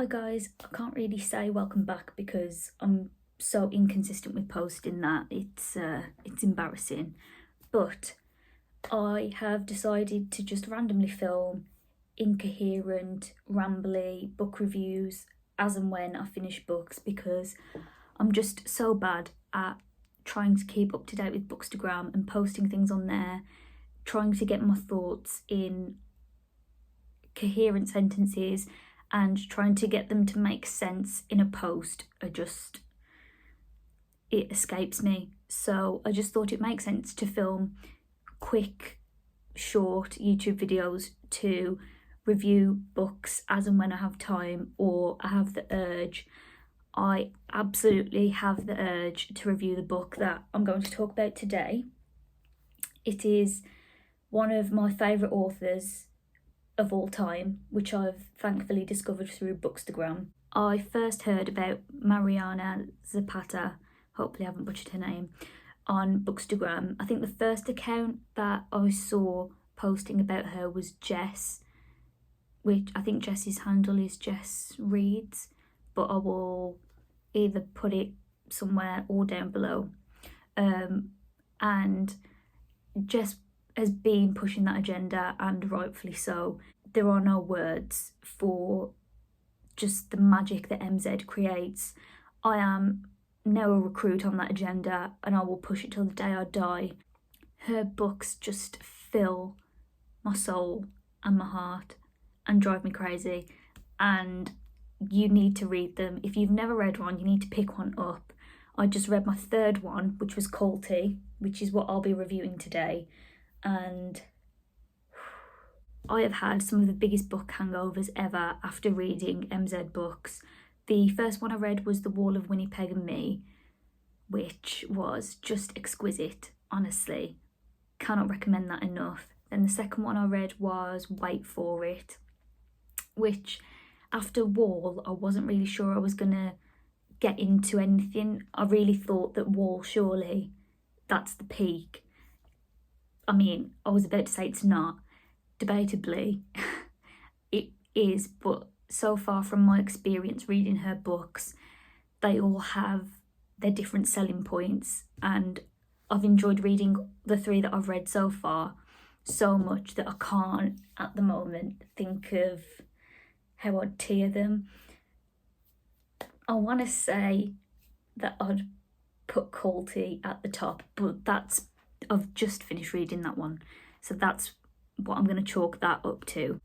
Hi guys, I can't really say welcome back because I'm so inconsistent with posting that it's embarrassing. But I have decided to just randomly film incoherent, rambly book reviews as and when I finish books because I'm just so bad at trying to keep up to date with bookstagram and posting things on there, trying to get my thoughts in coherent sentences and trying to get them to make sense in a post it escapes me. So I just thought it makes sense to film quick, short YouTube videos to review books as and when I have time or I have the urge. I absolutely have the urge to review the book that I'm going to talk about today. It is one of my favourite authors of all time, which I've thankfully discovered through bookstagram. I first heard about Mariana Zapata, hopefully I haven't butchered her name, on bookstagram. I think the first account that I saw posting about her was Jess, which I think Jess's handle is Jess Reads, but I will either put it somewhere or down below. And Jess has been pushing that agenda, and rightfully so. There are no words for just the magic that MZ creates. I am now a recruit on that agenda and I will push it till the day I die. Her books just fill my soul and my heart and drive me crazy, and you need to read them. If you've never read one, you need to pick one up. I just read my third one, which was Kulti, which is what I'll be reviewing today, and I have had some of the biggest book hangovers ever after reading MZ books. The first one I read was The Wall of Winnipeg and Me, which was just exquisite, honestly. Cannot recommend that enough. Then the second one I read was Wait For It, which after Wall, I wasn't really sure I was going to get into anything. I really thought that Wall, surely, that's the peak. I mean, I was about to say it's not. Debatably, it is, but so far from my experience reading her books, they all have their different selling points, and I've enjoyed reading the three that I've read so far so much that I can't at the moment think of how I'd tier them. I want to say that I'd put Kulti at the top, but I've just finished reading that one, so that's what I'm going to chalk that up to.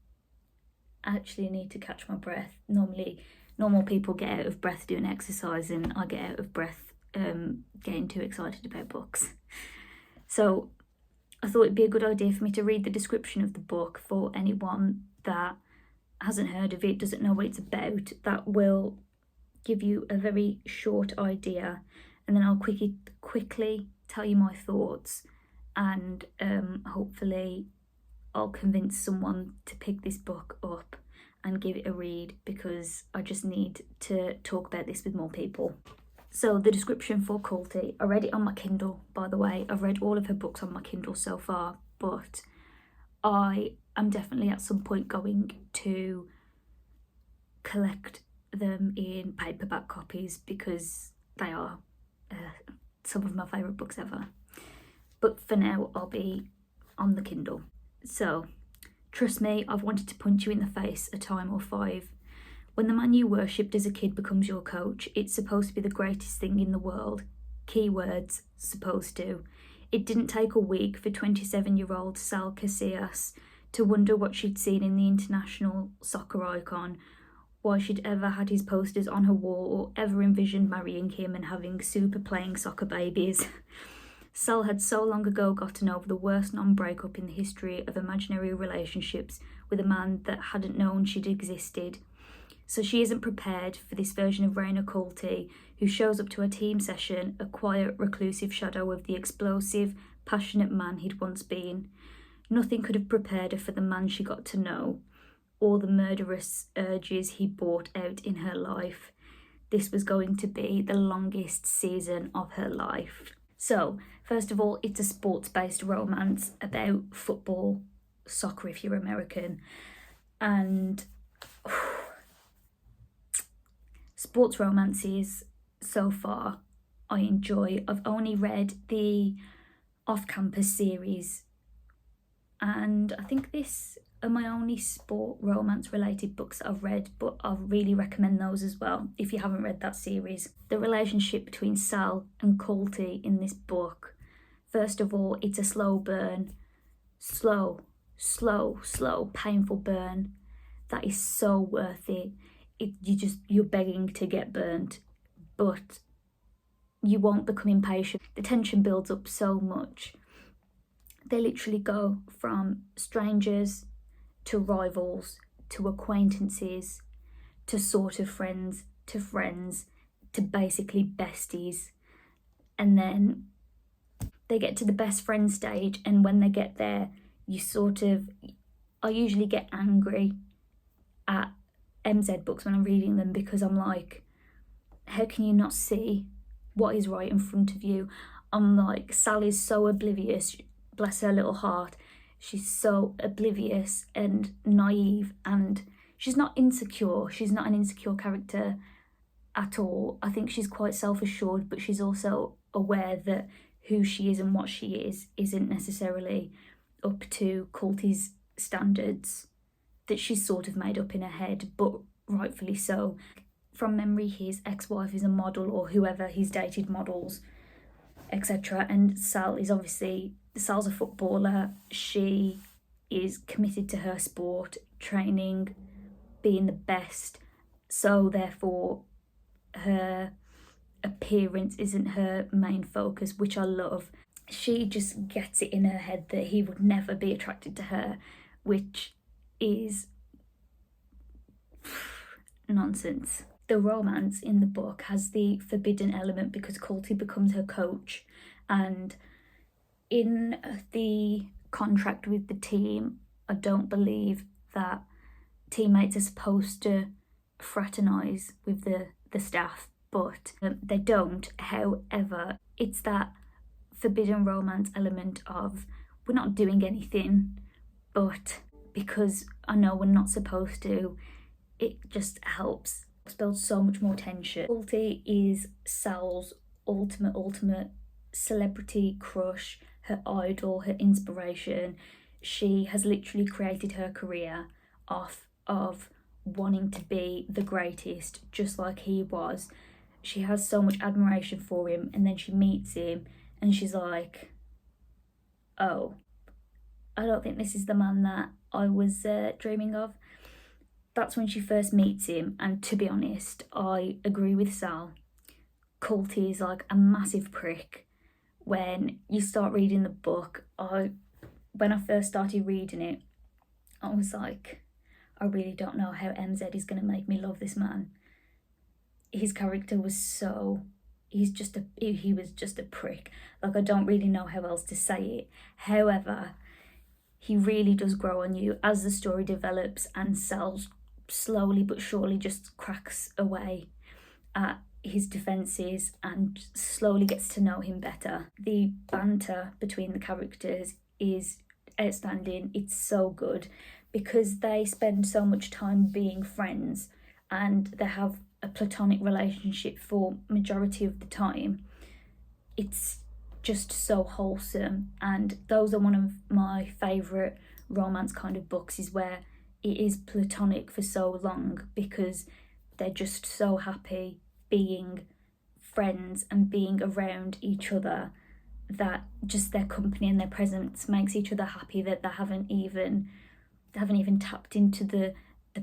I actually need to catch my breath. Normal people get out of breath doing exercise, and I get out of breath getting too excited about books. So I thought it'd be a good idea for me to read the description of the book for anyone that hasn't heard of it, doesn't know what it's about. That will give you a very short idea, and then I'll quickly tell you my thoughts, and hopefully I'll convince someone to pick this book up and give it a read, because I just need to talk about this with more people. So the description for Kulti, I read it on my Kindle, by the way. I've read all of her books on my Kindle so far, but I am definitely at some point going to collect them in paperback copies because they are some of my favourite books ever. But for now, I'll be on the Kindle. So, trust me, I've wanted to punch you in the face a time or five. When the man you worshipped as a kid becomes your coach, it's supposed to be the greatest thing in the world. Keywords, supposed to. It didn't take a week for 27-year-old Sal Casillas to wonder what she'd seen in the international soccer icon, why she'd ever had his posters on her wall, or ever envisioned marrying him and having super playing soccer babies. Sal had so long ago gotten over the worst non-breakup in the history of imaginary relationships with a man that hadn't known she'd existed. So she isn't prepared for this version of Raina Kulti, who shows up to her team session, a quiet, reclusive shadow of the explosive, passionate man he'd once been. Nothing could have prepared her for the man she got to know, or the murderous urges he brought out in her life. This was going to be the longest season of her life. So, first of all, it's a sports-based romance about football, soccer if you're American, and sports romances so far I enjoy. I've only read the off-campus series, and I think this are my only sport romance related books that I've read, but I really recommend those as well if you haven't read that series. The relationship between Sal and Kulti in this book, first of all, it's a slow burn, slow, painful burn that is so worth it. You're begging to get burnt, but you won't become impatient. The tension builds up so much. They literally go from strangers to rivals to acquaintances to sort of friends to basically besties. And then they get to the best friend stage, and when they get there, I usually get angry at MZ books when I'm reading them, because I'm like, how can you not see what is right in front of you? I'm like, Sally's so oblivious, bless her little heart. She's so oblivious and naive, and she's not insecure. She's not an insecure character at all. I think she's quite self-assured, but she's also aware that who she is and what she is isn't necessarily up to Kulti's standards that she's sort of made up in her head, but rightfully so. From memory, his ex-wife is a model, or whoever he's dated models, etc. And Sal's a footballer. She is committed to her sport, training, being the best. So therefore, her appearance isn't her main focus, which I love. She just gets it in her head that he would never be attracted to her, which is nonsense. The romance in the book has the forbidden element because Kulti becomes her coach, and in the contract with the team, I don't believe that teammates are supposed to fraternise with the staff, but they don't. However, it's that forbidden romance element of, we're not doing anything, but because I know we're not supposed to, it just helps build so much more tension. Kulti is Sal's ultimate celebrity crush, her idol, her inspiration. She has literally created her career off of wanting to be the greatest, just like he was. She has so much admiration for him, and then she meets him and she's like, oh, I don't think this is the man that I was dreaming of. That's when she first meets him, and to be honest, I agree with Sal. Kulti is like a massive prick. When you start reading the book, when I first started reading it, I was like, I really don't know how MZ is going to make me love this man. His character was he was just a prick. Like, I don't really know how else to say it. However, he really does grow on you as the story develops, and Sal slowly but surely just cracks away at his defences and slowly gets to know him better. The banter between the characters is outstanding. It's so good because they spend so much time being friends and they have a platonic relationship for majority of the time. It's just so wholesome, and those are one of my favourite romance kind of books, is where it is platonic for so long because they're just so happy being friends and being around each other, that just their company and their presence makes each other happy, that they haven't even tapped into the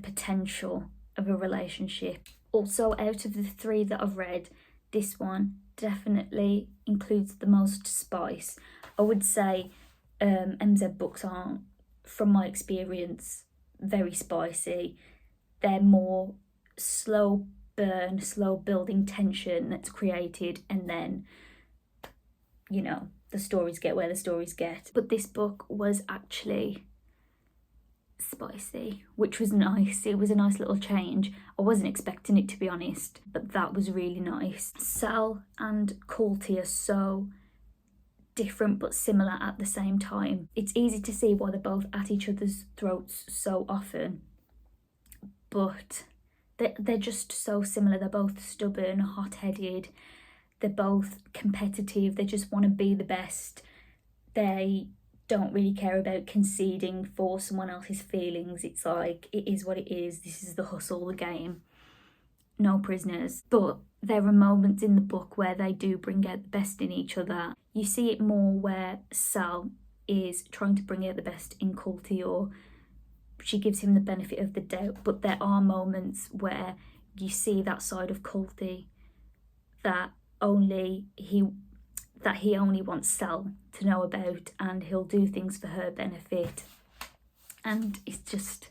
potential of a relationship. Also, out of the three that I've read, this one definitely includes the most spice. I would say MZ books aren't, from my experience, very spicy. They're more slow burn, slow building tension that's created, and then, the stories get where the stories get. But this book was actually spicy, which was nice. It was a nice little change. I wasn't expecting it, to be honest, but that was really nice. Sal and Kulti are so different but similar at the same time. It's easy to see why they're both at each other's throats so often, but they're just so similar. They're both stubborn, hot-headed, they're both competitive, they just want to be the best. They don't really care about conceding for someone else's feelings. It's like, it is what it is, this is the hustle, the game, no prisoners. But there are moments in the book where they do bring out the best in each other. You see it more where Sal is trying to bring out the best in Kulti, or she gives him the benefit of the doubt, but there are moments where you see that side of Kulti that he only wants Sal to know about, and he'll do things for her benefit. And it's just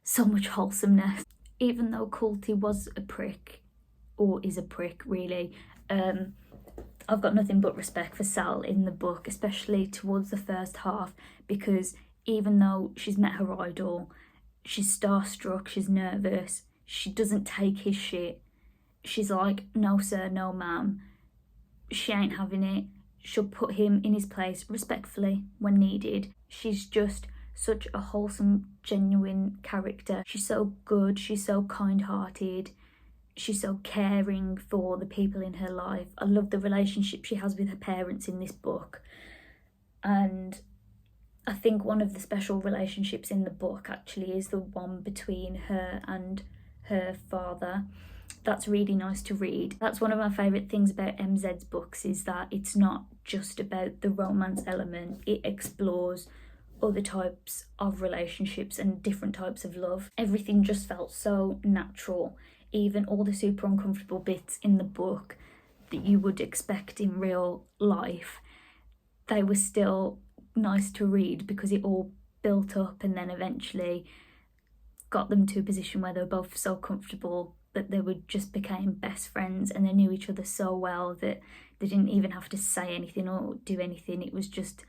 so much wholesomeness. Even though Kulti was a prick, or is a prick really, I've got nothing but respect for Sal in the book, especially towards the first half, because even though she's met her idol, she's starstruck, she's nervous, she doesn't take his shit. She's like, no sir, no ma'am. She ain't having it. She'll put him in his place respectfully when needed. She's just such a wholesome, genuine character. She's so good, she's so kind-hearted, she's so caring for the people in her life. I love the relationship she has with her parents in this book. And I think one of the special relationships in the book actually is the one between her and her father. That's really nice to read. That's one of my favourite things about MZ's books, is that it's not just about the romance element. It explores other types of relationships and different types of love. Everything just felt so natural. Even all the super uncomfortable bits in the book that you would expect in real life, they were still nice to read because it all built up and then eventually got them to a position where they were both so comfortable that they would just became best friends, and they knew each other so well that they didn't even have to say anything or do anything. It was just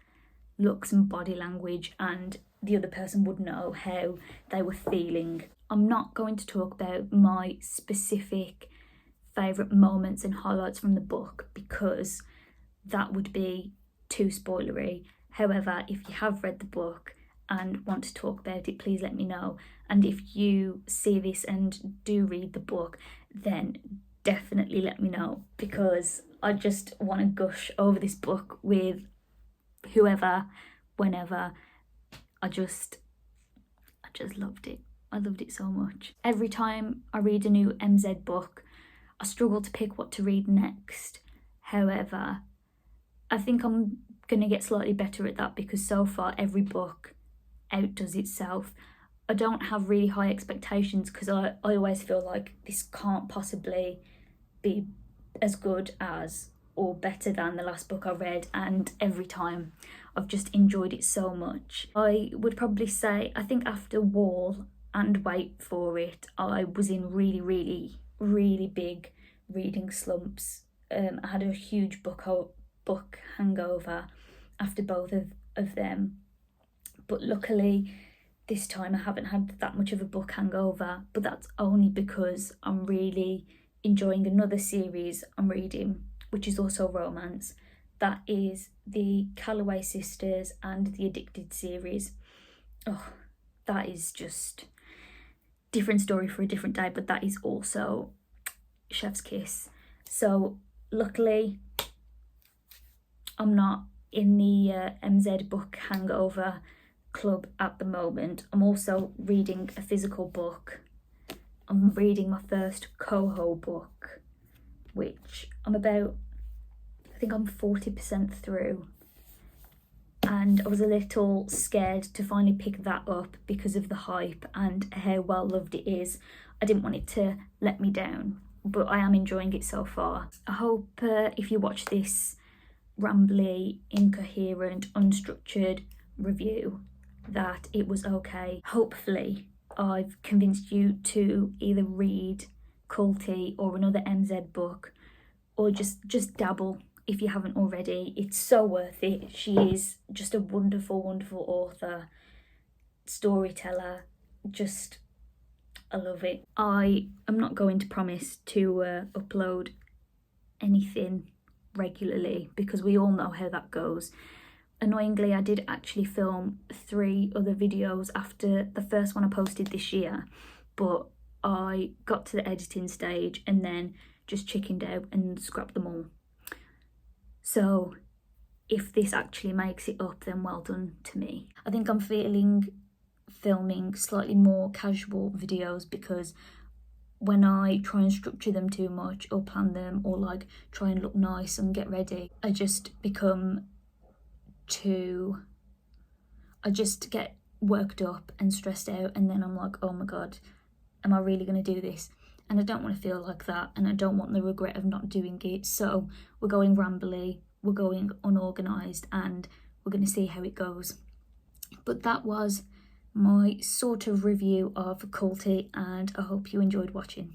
looks and body language, and the other person would know how they were feeling. I'm not going to talk about my specific favourite moments and highlights from the book because that would be too spoilery. However, if you have read the book and want to talk about it, please let me know. And if you see this and do read the book, then definitely let me know, because I just want to gush over this book with whoever, whenever. I just loved it. I loved it so much. Every time I read a new MZ book, I struggle to pick what to read next. However, I think I'm going to get slightly better at that, because so far every book outdoes itself. I don't have really high expectations because I always feel like this can't possibly be as good as or better than the last book I read, and every time I've just enjoyed it so much. I would probably say, I think after Wall and Wait For It, I was in really big reading slumps. I had a huge book hangover after both of them, but luckily this time I haven't had that much of a book hangover, but that's only because I'm really enjoying another series I'm reading, which is also romance. That is the Calloway Sisters and the Addicted series. Oh, that is just different story for a different day, but that is also chef's kiss. So luckily I'm not in the MZ book hangover club at the moment. I'm also reading a physical book. I'm reading my first Coho book, which I think I'm 40% through, and I was a little scared to finally pick that up because of the hype and how well loved it is. I didn't want it to let me down, but I am enjoying it so far. I hope if you watch this rambly, incoherent, unstructured review that it was okay. Hopefully I've convinced you to either read Kulti or another MZ book, or just dabble if you haven't already. It's so worth it. She is just a wonderful author, storyteller. I love it. I am not going to promise to upload anything regularly because we all know how that goes. Annoyingly, I did actually film 3 other videos after the first one I posted this year, but I got to the editing stage and then just chickened out and scrapped them all. So if this actually makes it up, then well done to me. I think I'm feeling filming slightly more casual videos, because when I try and structure them too much or plan them or like try and look nice and get ready, I just get worked up and stressed out, and then I'm like, oh my god, am I really going to do this? And I don't want to feel like that, and I don't want the regret of not doing it. So we're going rambly, we're going unorganised, and we're going to see how it goes. But that was my sort of review of Kulti, and I hope you enjoyed watching.